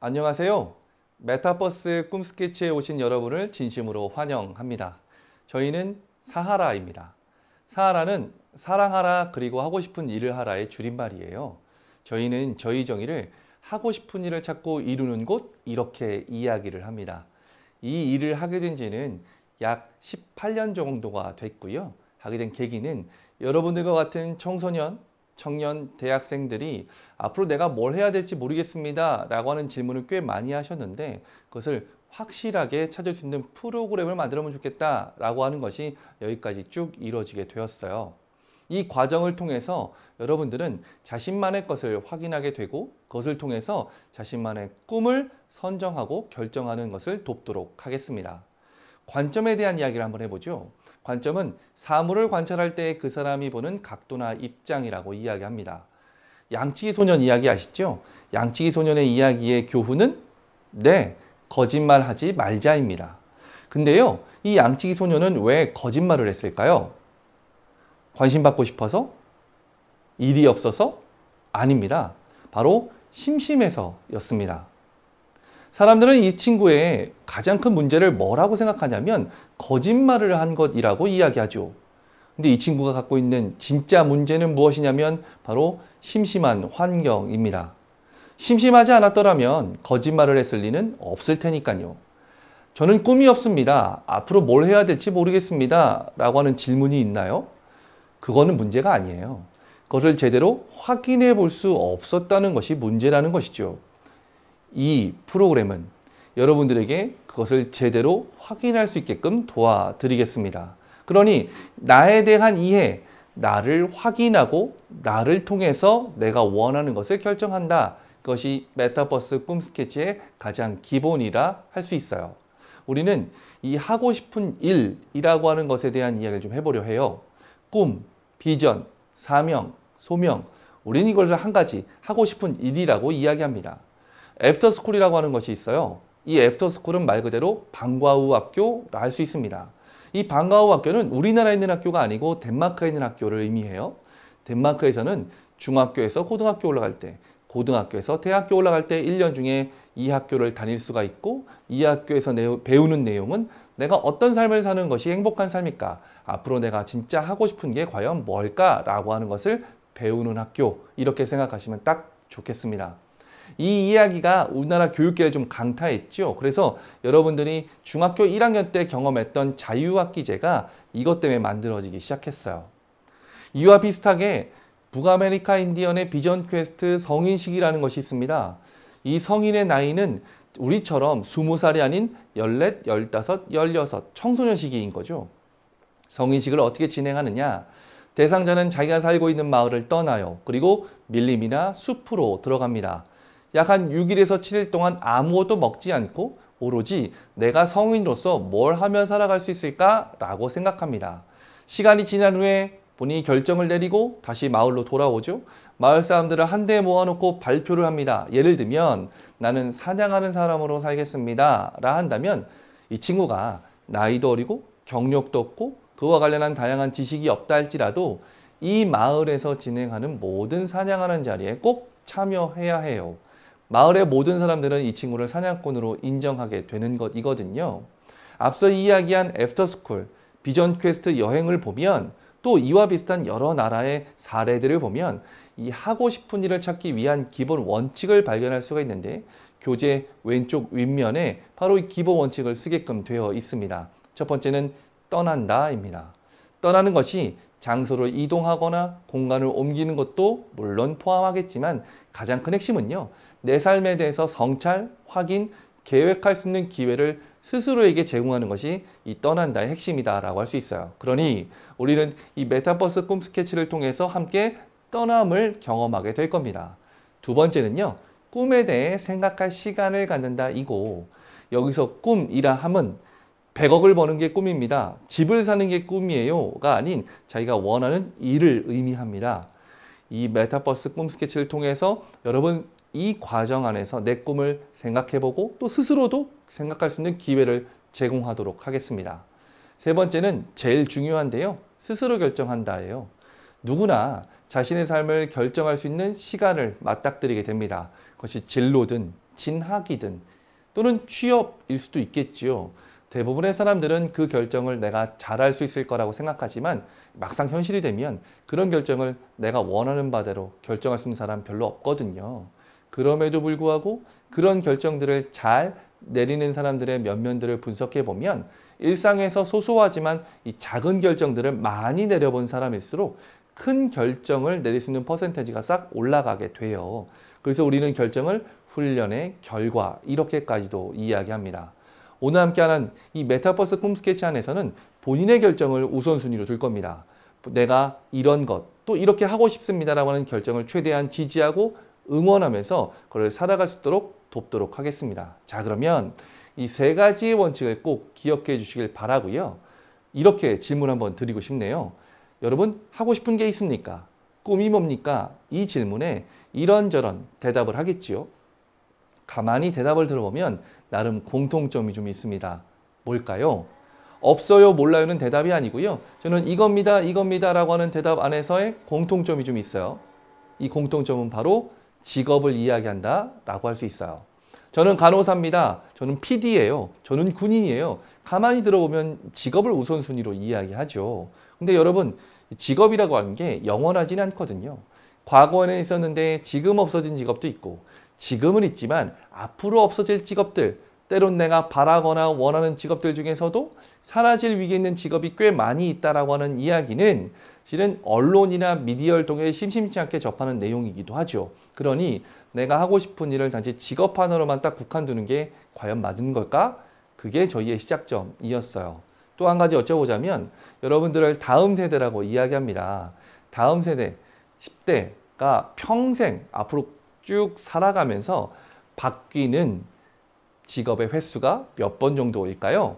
안녕하세요. 메타버스 꿈 스케치에 오신 여러분을 진심으로 환영합니다. 저희는 사하라입니다. 사하라는 사랑하라 그리고 하고 싶은 일을 하라의 줄임말이에요. 저희는 저희 정의를 하고 싶은 일을 찾고 이루는 곳 이렇게 이야기를 합니다. 이 일을 하게 된 지는 약 18년 정도가 됐고요. 하게 된 계기는 여러분들과 같은 청소년, 청년, 대학생들이 앞으로 내가 뭘 해야 될지 모르겠습니다 라고 하는 질문을 꽤 많이 하셨는데 그것을 확실하게 찾을 수 있는 프로그램을 만들면 좋겠다 라고 하는 것이 여기까지 쭉 이루어지게 되었어요. 이 과정을 통해서 여러분들은 자신만의 것을 확인하게 되고 그것을 통해서 자신만의 꿈을 선정하고 결정하는 것을 돕도록 하겠습니다. 관점에 대한 이야기를 한번 해보죠. 관점은 사물을 관찰할 때 그 사람이 보는 각도나 입장이라고 이야기합니다. 양치기 소년 이야기 아시죠? 양치기 소년의 이야기의 교훈은 네, 거짓말하지 말자입니다. 근데요, 이 양치기 소년은 왜 거짓말을 했을까요? 관심 받고 싶어서? 일이 없어서? 아닙니다. 바로 심심해서였습니다. 사람들은 이 친구의 가장 큰 문제를 뭐라고 생각하냐면 거짓말을 한 것이라고 이야기하죠. 근데 이 친구가 갖고 있는 진짜 문제는 무엇이냐면 바로 심심한 환경입니다. 심심하지 않았더라면 거짓말을 했을 리는 없을 테니까요. 저는 꿈이 없습니다. 앞으로 뭘 해야 될지 모르겠습니다. 라고 하는 질문이 있나요? 그거는 문제가 아니에요. 그것을 제대로 확인해 볼 수 없었다는 것이 문제라는 것이죠. 이 프로그램은 여러분들에게 그것을 제대로 확인할 수 있게끔 도와드리겠습니다. 그러니 나에 대한 이해, 나를 확인하고 나를 통해서 내가 원하는 것을 결정한다. 그것이 메타버스 꿈 스케치의 가장 기본이라 할 수 있어요. 우리는 이 하고 싶은 일이라고 하는 것에 대한 이야기를 좀 해보려 해요. 꿈, 비전, 사명, 소명. 우리는 이걸 한 가지 하고 싶은 일이라고 이야기합니다. 애프터스쿨이라고 하는 것이 있어요. 이 애프터스쿨은 말 그대로 방과 후 학교라 할 수 있습니다. 이 방과 후 학교는 우리나라에 있는 학교가 아니고 덴마크에 있는 학교를 의미해요. 덴마크에서는 중학교에서 고등학교 올라갈 때, 고등학교에서 대학교 올라갈 때 1년 중에 이 학교를 다닐 수가 있고 이 학교에서 배우는 내용은 내가 어떤 삶을 사는 것이 행복한 삶일까? 앞으로 내가 진짜 하고 싶은 게 과연 뭘까? 라고 하는 것을 배우는 학교 이렇게 생각하시면 딱 좋겠습니다. 이 이야기가 우리나라 교육계를 좀 강타했죠. 그래서 여러분들이 중학교 1학년 때 경험했던 자유학기제가 이것 때문에 만들어지기 시작했어요. 이와 비슷하게 북아메리카 인디언의 비전 퀘스트 성인식이라는 것이 있습니다. 이 성인의 나이는 우리처럼 20살이 아닌 14, 15, 16 청소년 시기인 거죠. 성인식을 어떻게 진행하느냐? 대상자는 자기가 살고 있는 마을을 떠나요. 그리고 밀림이나 숲으로 들어갑니다. 약 한 6일에서 7일 동안 아무것도 먹지 않고 오로지 내가 성인으로서 뭘 하며 살아갈 수 있을까? 라고 생각합니다. 시간이 지난 후에 본인이 결정을 내리고 다시 마을로 돌아오죠. 마을 사람들을 한데 모아놓고 발표를 합니다. 예를 들면 나는 사냥하는 사람으로 살겠습니다. 라 한다면 이 친구가 나이도 어리고 경력도 없고 그와 관련한 다양한 지식이 없다 할지라도 이 마을에서 진행하는 모든 사냥하는 자리에 꼭 참여해야 해요. 마을의 모든 사람들은 이 친구를 사냥꾼으로 인정하게 되는 것이거든요. 앞서 이야기한 애프터스쿨, 비전 퀘스트 여행을 보면 또 이와 비슷한 여러 나라의 사례들을 보면 이 하고 싶은 일을 찾기 위한 기본 원칙을 발견할 수가 있는데 교재 왼쪽 윗면에 바로 이 기본 원칙을 쓰게끔 되어 있습니다. 첫 번째는 떠난다입니다. 떠나는 것이 장소를 이동하거나 공간을 옮기는 것도 물론 포함하겠지만 가장 큰 핵심은요. 내 삶에 대해서 성찰, 확인, 계획할 수 있는 기회를 스스로에게 제공하는 것이 이 떠난다의 핵심이다라고 할 수 있어요. 그러니 우리는 이 메타버스 꿈 스케치를 통해서 함께 떠남을 경험하게 될 겁니다. 두 번째는요. 꿈에 대해 생각할 시간을 갖는다 이고 여기서 꿈이라 함은 100억을 버는 게 꿈입니다. 집을 사는 게 꿈이에요가 아닌 자기가 원하는 일을 의미합니다. 이 메타버스 꿈 스케치를 통해서 여러분 이 과정 안에서 내 꿈을 생각해보고 또 스스로도 생각할 수 있는 기회를 제공하도록 하겠습니다. 세 번째는 제일 중요한데요. 스스로 결정한다예요. 누구나 자신의 삶을 결정할 수 있는 시간을 맞닥뜨리게 됩니다. 그것이 진로든 진학이든 또는 취업일 수도 있겠지요. 대부분의 사람들은 그 결정을 내가 잘할 수 있을 거라고 생각하지만 막상 현실이 되면 그런 결정을 내가 원하는 바대로 결정할 수 있는 사람 별로 없거든요. 그럼에도 불구하고 그런 결정들을 잘 내리는 사람들의 면면들을 분석해 보면 일상에서 소소하지만 이 작은 결정들을 많이 내려본 사람일수록 큰 결정을 내릴 수 있는 퍼센테이지가 싹 올라가게 돼요. 그래서 우리는 결정을 훈련의 결과 이렇게까지도 이야기합니다. 오늘 함께하는 이 메타버스 꿈 스케치 안에서는 본인의 결정을 우선순위로 둘 겁니다. 내가 이런 것, 또 이렇게 하고 싶습니다라고 하는 결정을 최대한 지지하고 응원하면서 그걸 살아갈 수 있도록 돕도록 하겠습니다. 자, 그러면 이 세 가지의 원칙을 꼭 기억해 주시길 바라고요. 이렇게 질문 한번 드리고 싶네요. 여러분, 하고 싶은 게 있습니까? 꿈이 뭡니까? 이 질문에 이런저런 대답을 하겠지요. 가만히 대답을 들어보면 나름 공통점이 좀 있습니다. 뭘까요? 없어요, 몰라요는 대답이 아니고요. 저는 이겁니다 라고 하는 대답 안에서의 공통점이 좀 있어요. 이 공통점은 바로 직업을 이야기한다 라고 할 수 있어요. 저는 간호사입니다. 저는 PD예요. 저는 군인이에요. 가만히 들어보면 직업을 우선순위로 이야기하죠. 근데 여러분, 직업이라고 하는 게 영원하지는 않거든요. 과거에는 있었는데 지금 없어진 직업도 있고 지금은 있지만 앞으로 없어질 직업들, 때론 내가 바라거나 원하는 직업들 중에서도 사라질 위기에 있는 직업이 꽤 많이 있다라고 하는 이야기는 실은 언론이나 미디어를 통해 심심치 않게 접하는 내용이기도 하죠. 그러니 내가 하고 싶은 일을 단지 직업 하나로만 딱 국한두는 게 과연 맞는 걸까? 그게 저희의 시작점이었어요. 또 한 가지 여쭤보자면 여러분들을 다음 세대라고 이야기합니다. 다음 세대, 10대가 평생 앞으로 쭉 살아가면서 바뀌는 직업의 횟수가 몇 번 정도일까요?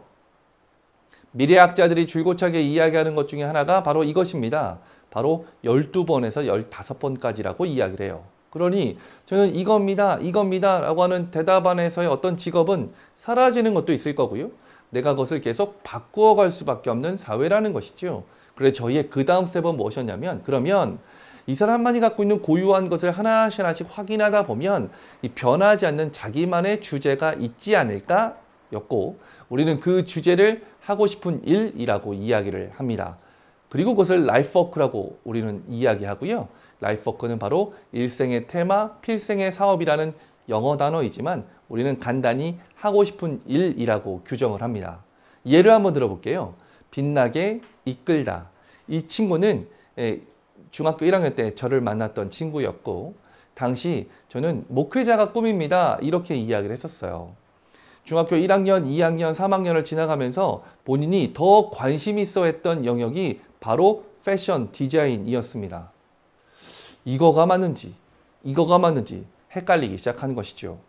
미래학자들이 줄고차게 이야기하는 것 중에 하나가 바로 이것입니다. 바로 12번에서 15번까지라고 이야기를 해요. 그러니 저는 이겁니다 라고 하는 대답 안에서의 어떤 직업은 사라지는 것도 있을 거고요. 내가 그것을 계속 바꾸어 갈 수밖에 없는 사회라는 것이죠. 그래서 저희의 그 다음 스텝은 무엇이었냐면 그러면 이 사람만이 갖고 있는 고유한 것을 하나씩 확인하다 보면 이 변하지 않는 자기만의 주제가 있지 않을까? 였고 우리는 그 주제를 하고 싶은 일이라고 이야기를 합니다. 그리고 그것을 라이프워크라고 우리는 이야기하고요. 라이프워크는 바로 일생의 테마, 필생의 사업이라는 영어 단어이지만 우리는 간단히 하고 싶은 일이라고 규정을 합니다. 예를 한번 들어볼게요. 빛나게 이끌다. 이 친구는 중학교 1학년 때 저를 만났던 친구였고 당시 저는 목회자가 꿈입니다. 이렇게 이야기를 했었어요. 중학교 1학년, 2학년, 3학년을 지나가면서 본인이 더 관심 있어 했던 영역이 바로 패션 디자인이었습니다. 이거가 맞는지 헷갈리기 시작한 것이죠.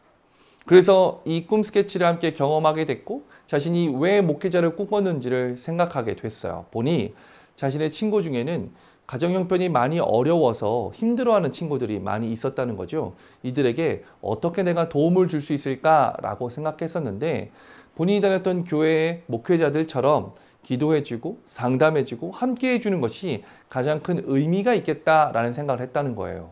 그래서 이 꿈 스케치를 함께 경험하게 됐고 자신이 왜 목회자를 꿈꿨는지를 생각하게 됐어요. 보니 자신의 친구 중에는 가정 형편이 많이 어려워서 힘들어하는 친구들이 많이 있었다는 거죠. 이들에게 어떻게 내가 도움을 줄 수 있을까라고 생각했었는데 본인이 다녔던 교회의 목회자들처럼 기도해주고 상담해주고 함께해주는 것이 가장 큰 의미가 있겠다라는 생각을 했다는 거예요.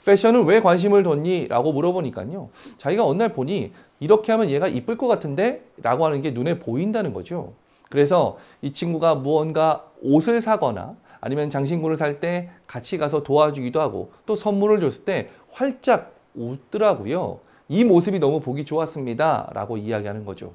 패션은 왜 관심을 뒀니? 라고 물어보니까요. 자기가 어느 날 보니 이렇게 하면 얘가 이쁠 것 같은데? 라고 하는 게 눈에 보인다는 거죠. 그래서 이 친구가 무언가 옷을 사거나 아니면 장신구를 살 때 같이 가서 도와주기도 하고 또 선물을 줬을 때 활짝 웃더라고요. 이 모습이 너무 보기 좋았습니다. 라고 이야기하는 거죠.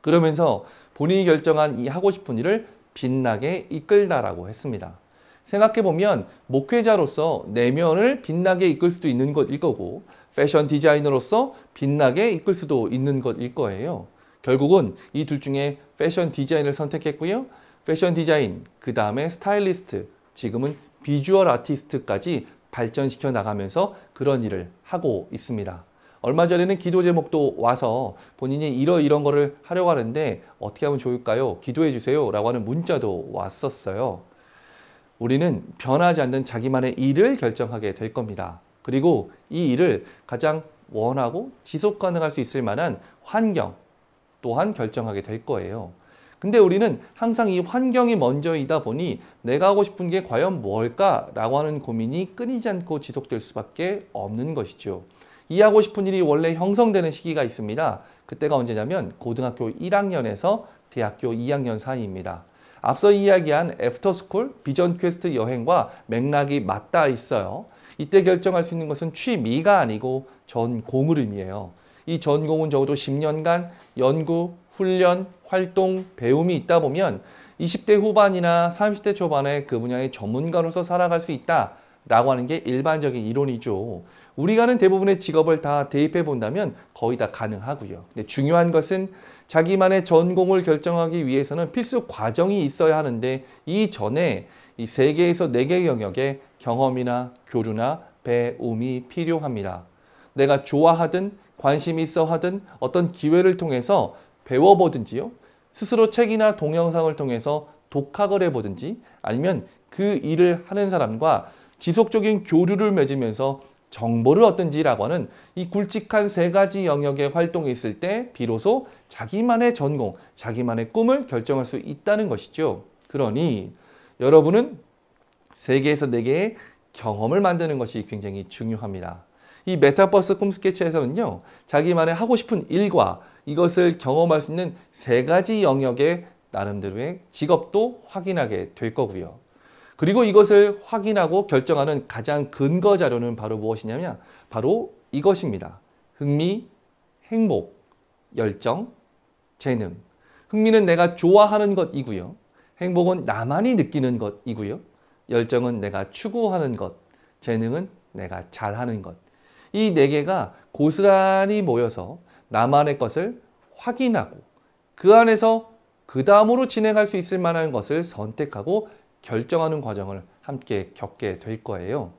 그러면서 본인이 결정한 이 하고 싶은 일을 빛나게 이끌다라고 했습니다. 생각해보면 목회자로서 내면을 빛나게 이끌 수도 있는 것일 거고 패션 디자이너로서 빛나게 이끌 수도 있는 것일 거예요. 결국은 이 둘 중에 패션 디자인을 선택했고요. 패션 디자인, 그 다음에 스타일리스트, 지금은 비주얼 아티스트까지 발전시켜 나가면서 그런 일을 하고 있습니다. 얼마 전에는 기도 제목도 와서 본인이 이런 거를 하려고 하는데 어떻게 하면 좋을까요? 기도해 주세요 라고 하는 문자도 왔었어요. 우리는 변하지 않는 자기만의 일을 결정하게 될 겁니다. 그리고 이 일을 가장 원하고 지속 가능할 수 있을 만한 환경 또한 결정하게 될 거예요. 근데 우리는 항상 이 환경이 먼저이다 보니 내가 하고 싶은 게 과연 뭘까라고 하는 고민이 끊이지 않고 지속될 수밖에 없는 것이죠. 이 하고 싶은 일이 원래 형성되는 시기가 있습니다. 그때가 언제냐면 고등학교 1학년에서 대학교 2학년 사이입니다. 앞서 이야기한 애프터스쿨 비전 퀘스트 여행과 맥락이 맞닿아 있어요. 이때 결정할 수 있는 것은 취미가 아니고 전공을 의미해요. 이 전공은 적어도 10년간 연구, 훈련, 활동, 배움이 있다 보면 20대 후반이나 30대 초반에 그 분야의 전문가로서 살아갈 수 있다라고 하는 게 일반적인 이론이죠. 우리가 하는 대부분의 직업을 다 대입해 본다면 거의 다 가능하고요. 근데 중요한 것은 자기만의 전공을 결정하기 위해서는 필수 과정이 있어야 하는데 이 전에 이 3개에서 4개 영역의 경험이나 교류나 배움이 필요합니다. 내가 좋아하든 관심 있어 하든 어떤 기회를 통해서 배워보든지요. 스스로 책이나 동영상을 통해서 독학을 해보든지 아니면 그 일을 하는 사람과 지속적인 교류를 맺으면서 정보를 얻든지라고 하는 이 굵직한 3가지 영역의 활동이 있을 때 비로소 자기만의 전공, 자기만의 꿈을 결정할 수 있다는 것이죠. 그러니 여러분은 3개에서 4개의 경험을 만드는 것이 굉장히 중요합니다. 이 메타버스 꿈 스케치에서는요, 자기만의 하고 싶은 일과 이것을 경험할 수 있는 3가지 영역의 나름대로의 직업도 확인하게 될 거고요. 그리고 이것을 확인하고 결정하는 가장 근거 자료는 바로 무엇이냐면 바로 이것입니다. 흥미, 행복, 열정, 재능. 흥미는 내가 좋아하는 것이고요. 행복은 나만이 느끼는 것이고요. 열정은 내가 추구하는 것, 재능은 내가 잘하는 것. 이 4개가 고스란히 모여서 나만의 것을 확인하고 그 안에서 그 다음으로 진행할 수 있을 만한 것을 선택하고 결정하는 과정을 함께 겪게 될 거예요.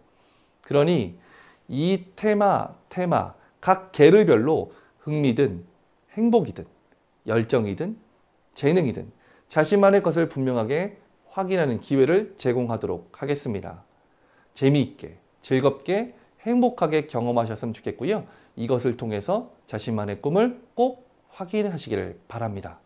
그러니 이 테마 각 계열별로 흥미든 행복이든 열정이든 재능이든 자신만의 것을 분명하게 확인하는 기회를 제공하도록 하겠습니다. 재미있게, 즐겁게, 행복하게 경험하셨으면 좋겠고요. 이것을 통해서 자신만의 꿈을 꼭 확인하시기를 바랍니다.